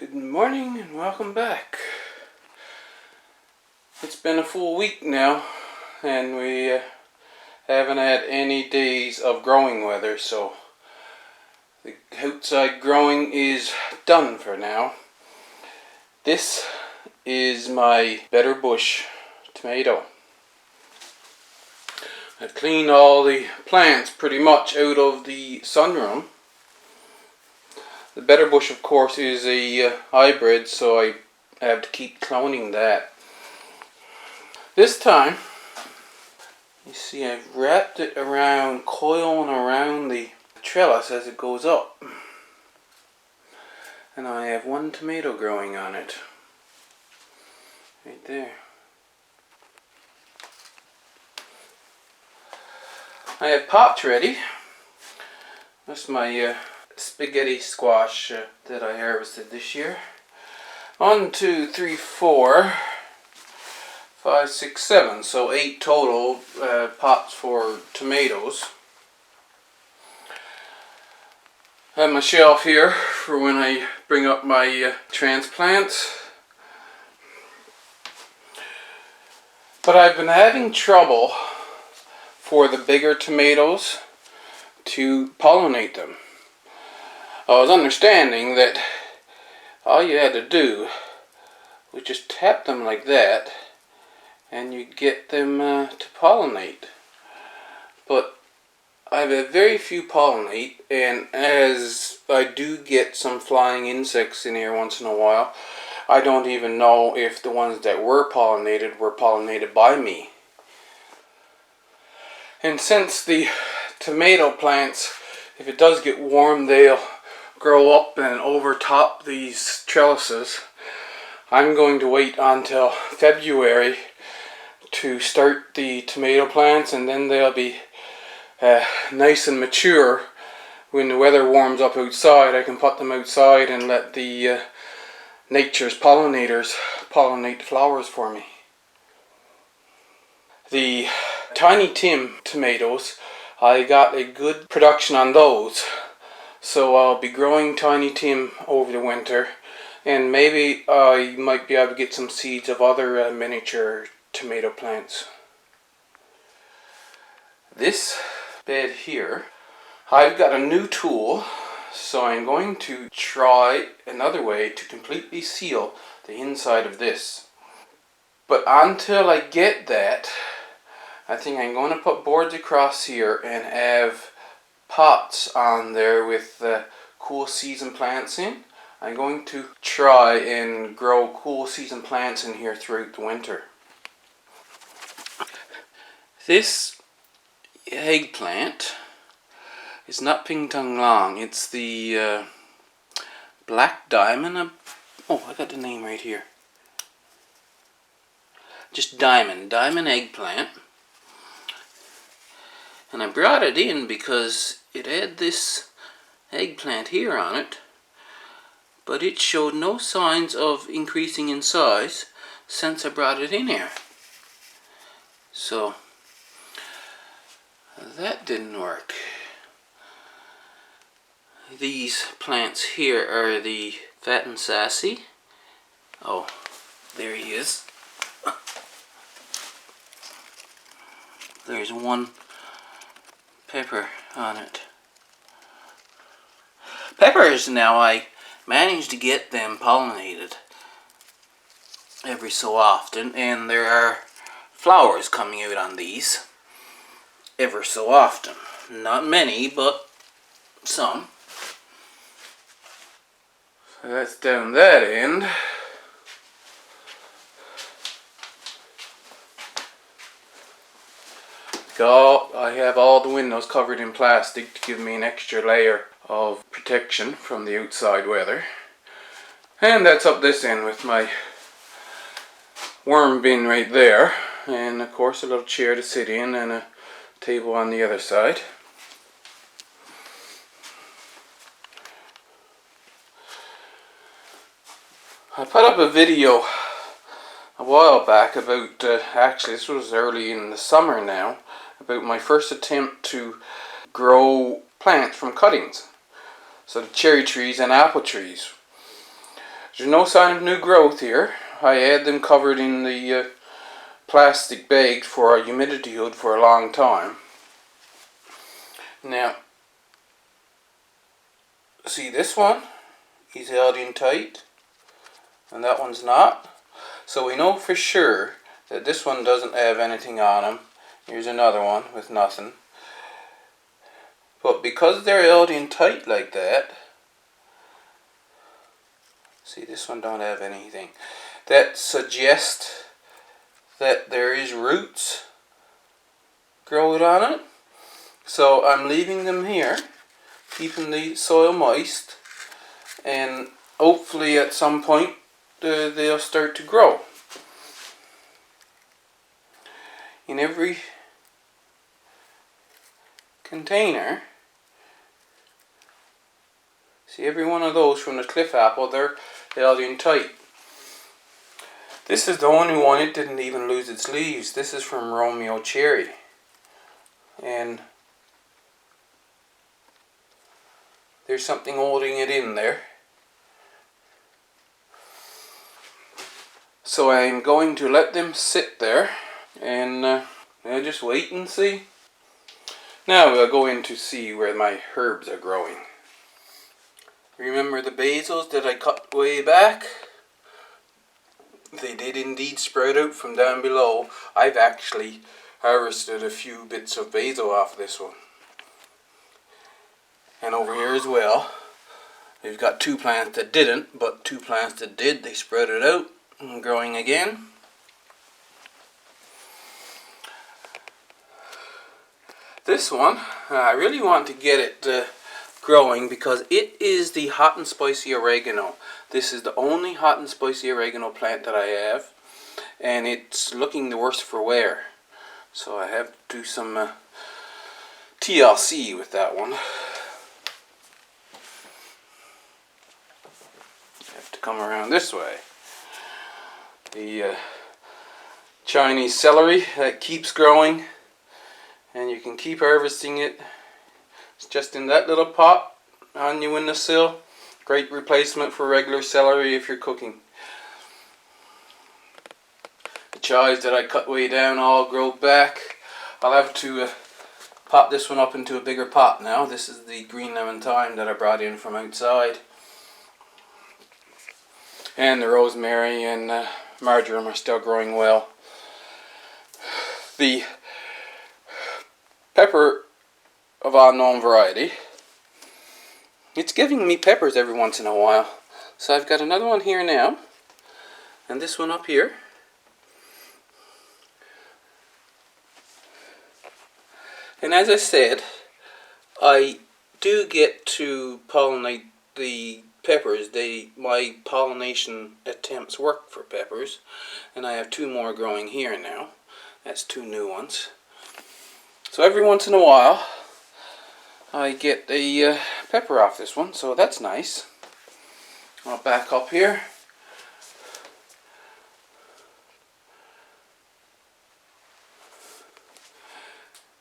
Good morning and welcome back. It's been a full week now and we haven't had any days of growing weather, so the outside growing is done for now. This is my Better Bush tomato. I've cleaned all the plants pretty much out of the sunroom. The Better Bush, of course, is a hybrid, so I have to keep cloning that. This time, you see I've wrapped it around, coiling around the trellis as it goes up. And I have one tomato growing on it. Right there. I have pots ready. That's my spaghetti squash that I harvested this year. 1, 2, 3, 4, 5, 6, 7. So 8 total pots for tomatoes. I have my shelf here for when I bring up my transplants. But I've been having trouble for the bigger tomatoes to pollinate them. I was understanding that all you had to do was just tap them like that and you'd get them to pollinate. But I've had very few pollinate, and as I do get some flying insects in here once in a while, I don't even know if the ones that were pollinated by me. And since the tomato plants, if it does get warm, they'll grow up and overtop these trellises, I'm going to wait until February to start the tomato plants, and then they'll be nice and mature. When the weather warms up outside, I can put them outside and let the nature's pollinators pollinate the flowers for me. The Tiny Tim tomatoes, I got a good production on those. So I'll be growing Tiny Tim over the winter, and maybe I might be able to get some seeds of other miniature tomato plants. This bed here, I've got a new tool, so I'm going to try another way to completely seal the inside of this. But until I get that, I think I'm going to put boards across here and have pots on there with cool season plants in. I'm going to try and grow cool season plants in here throughout the winter. This eggplant is not Ping Tung Long. It's the Black Diamond. Oh, I got the name right here. Just diamond eggplant. And I brought it in because it had this eggplant here on it, but it showed no signs of increasing in size since I brought it in here. So that didn't work. These plants here are the Fat and Sassy. Oh, there he is. There's one pepper on it. Peppers, now I managed to get them pollinated every so often, and there are flowers coming out on these ever so often. Not many, but some. So that's down that end. I have all the windows covered in plastic to give me an extra layer of protection from the outside weather. And that's up this end with my worm bin right there. And of course a little chair to sit in and a table on the other side. I put up a video a while back about, actually this was early in the summer now, about my first attempt to grow plants from cuttings. So the cherry trees and apple trees. There's no sign of new growth here. I had them covered in the plastic bag for a humidity hood for a long time. Now, see this one? He's held in tight, and that one's not. So we know for sure that this one doesn't have anything on him. Here's another one with nothing. But because they're held in tight like that, see, this one don't have anything. That suggests that there is roots growing on it. So I'm leaving them here, keeping the soil moist, and hopefully at some point they'll start to grow. In every container, see, every one of those from the cliff apple, they're held in tight. This is the only one, it didn't even lose its leaves. This is from Romeo Cherry. And there's something holding it in there. So I'm going to let them sit there and I'll just wait and see. Now we'll go in to see where my herbs are growing. Remember the basils that I cut way back? They did indeed sprout out from down below. I've actually harvested a few bits of basil off this one. And over here as well, we've got two plants that didn't, but two plants that did, they sprouted out and growing again. This one, I really want to get it growing because it is the hot and spicy oregano. This is the only hot and spicy oregano plant that I have, and it's looking the worse for wear. So I have to do some TLC with that one. Have to come around this way. The Chinese celery that keeps growing, and you can keep harvesting it. It's just in that little pot on your windowsill. Great replacement for regular celery if you're cooking. The chives that I cut way down all grow back. I'll have to pop this one up into a bigger pot now. This is the green lemon thyme that I brought in from outside. And the rosemary and marjoram are still growing well. The pepper of unknown variety, it's giving me peppers every once in a while. So I've got another one here now, and this one up here. And as I said, I do get to pollinate the peppers. My pollination attempts work for peppers, and I have two more growing here now. That's two new ones. So every once in a while I get a pepper off this one, so that's nice. I'll back up here.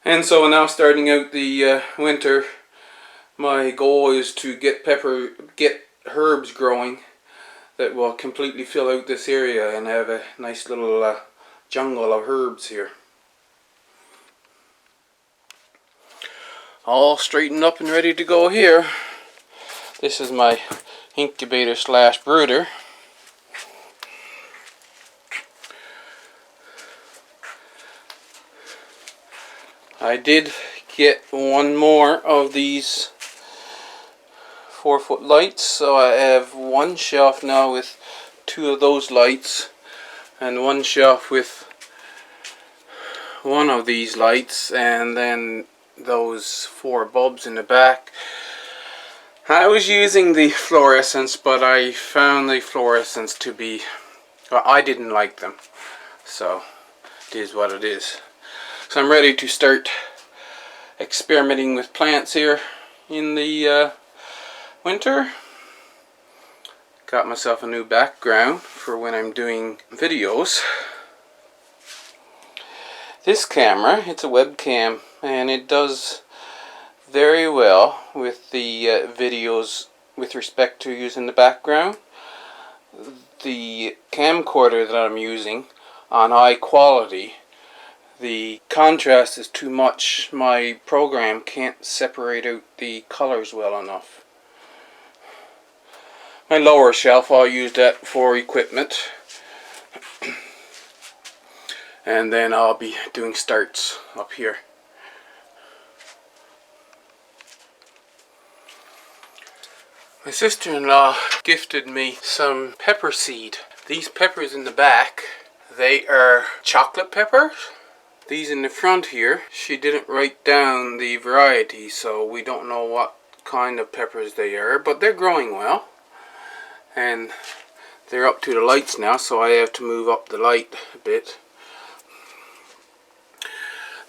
And so now, starting out the winter, my goal is to get herbs growing that will completely fill out this area and have a nice little jungle of herbs here. All straightened up and ready to go here. This is my incubator slash brooder. I did get one more of these 4-foot lights, so I have one shelf now with two of those lights and one shelf with one of these lights, and then those 4 bulbs in the back. I was using the fluorescents, but I found the fluorescents to be, well, I didn't like them, so it is what it is. So I'm ready to start experimenting with plants here in the winter. Got myself a new background for when I'm doing videos. This camera, it's a webcam, and it does very well with the videos with respect to using the background. the camcorder that I'm using on high quality, the contrast is too much. My program can't separate out the colors well enough. My lower shelf, I'll use that for equipment. And then I'll be doing starts up here. My sister-in-law gifted me some pepper seed. These peppers in the back, they are chocolate peppers. These in the front here, she didn't write down the variety, so we don't know what kind of peppers they are, but they're growing well. And they're up to the lights now, so I have to move up the light a bit.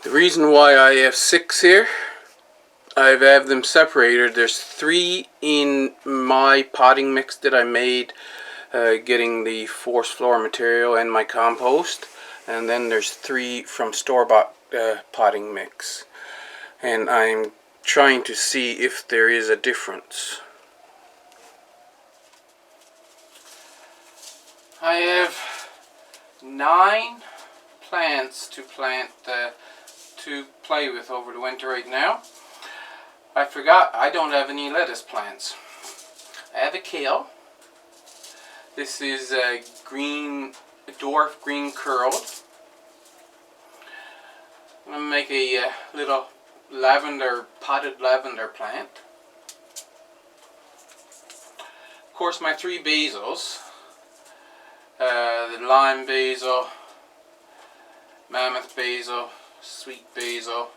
The reason why I have 6 here, I have them separated. There's 3 in my potting mix that I made, getting the forest floor material and my compost. And then there's 3 from store-bought potting mix. And I'm trying to see if there is a difference. I have 9 plants to plant to play with over the winter right now. I forgot I don't have any lettuce plants. I have a kale. This is a dwarf green curled. I'm going to make a little potted lavender plant. Of course, my 3 basils. The lime basil, mammoth basil, sweet basil,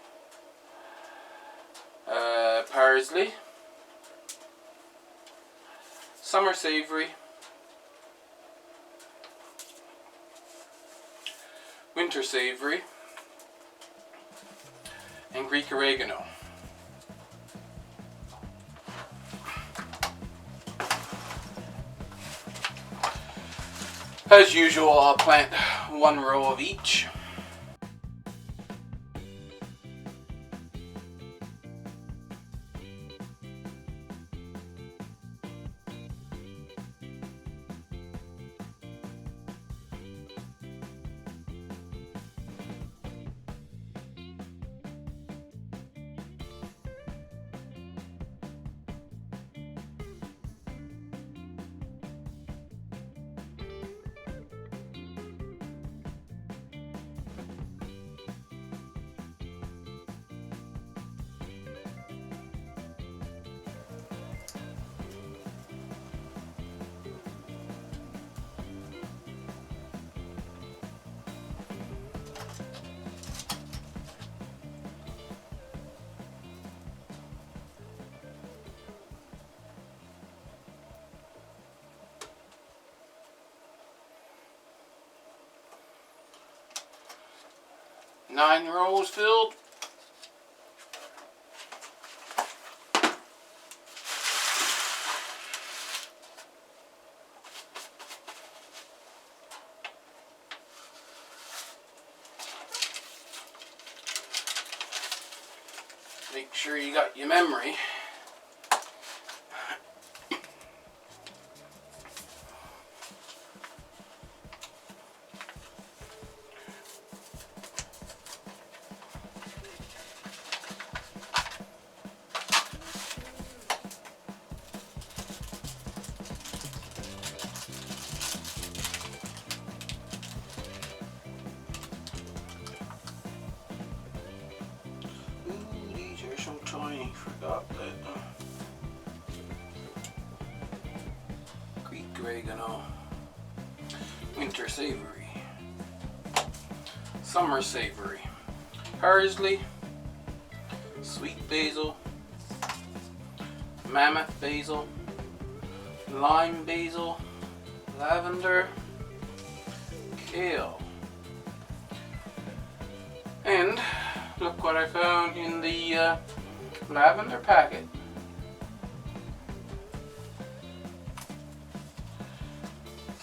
parsley, summer savory, winter savory, and Greek oregano. As usual, I'll plant 1 row of each. Nine rows filled. Make sure you got your memory. So tiny, forgot that. Greek oregano, winter savory, summer savory, parsley, sweet basil, mammoth basil, lime basil, lavender, kale, and look what I found in the lavender packet.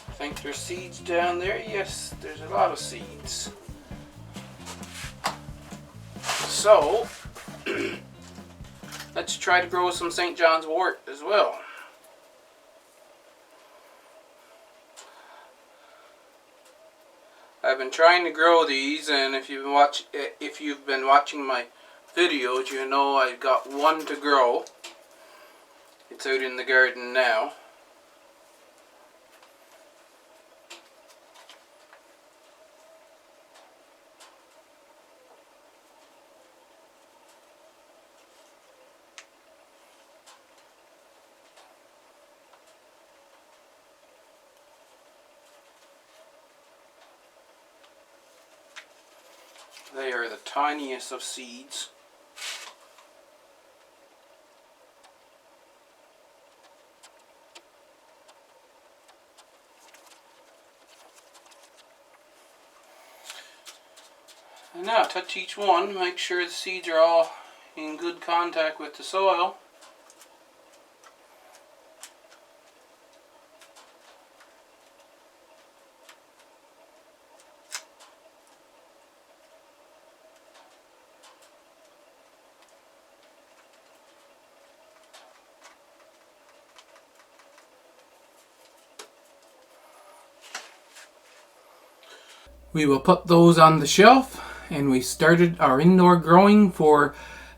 I think there's seeds down there. Yes, there's a lot of seeds. So, let's try to grow some St. John's wort as well. I've been trying to grow these, and if you've been watching my videos, you know I've got one to grow. It's out in the garden now. They are the tiniest of seeds. And now touch each one, make sure the seeds are all in good contact with the soil. We will put those on the shelf, and we started our indoor growing for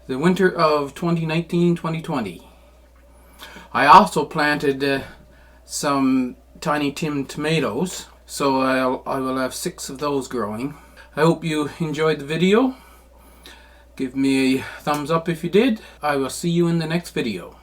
the winter of 2019-2020. I also planted some Tiny Tim tomatoes, so I will have 6 of those growing. I hope you enjoyed the video. Give me a thumbs up if you did. I will see you in the next video.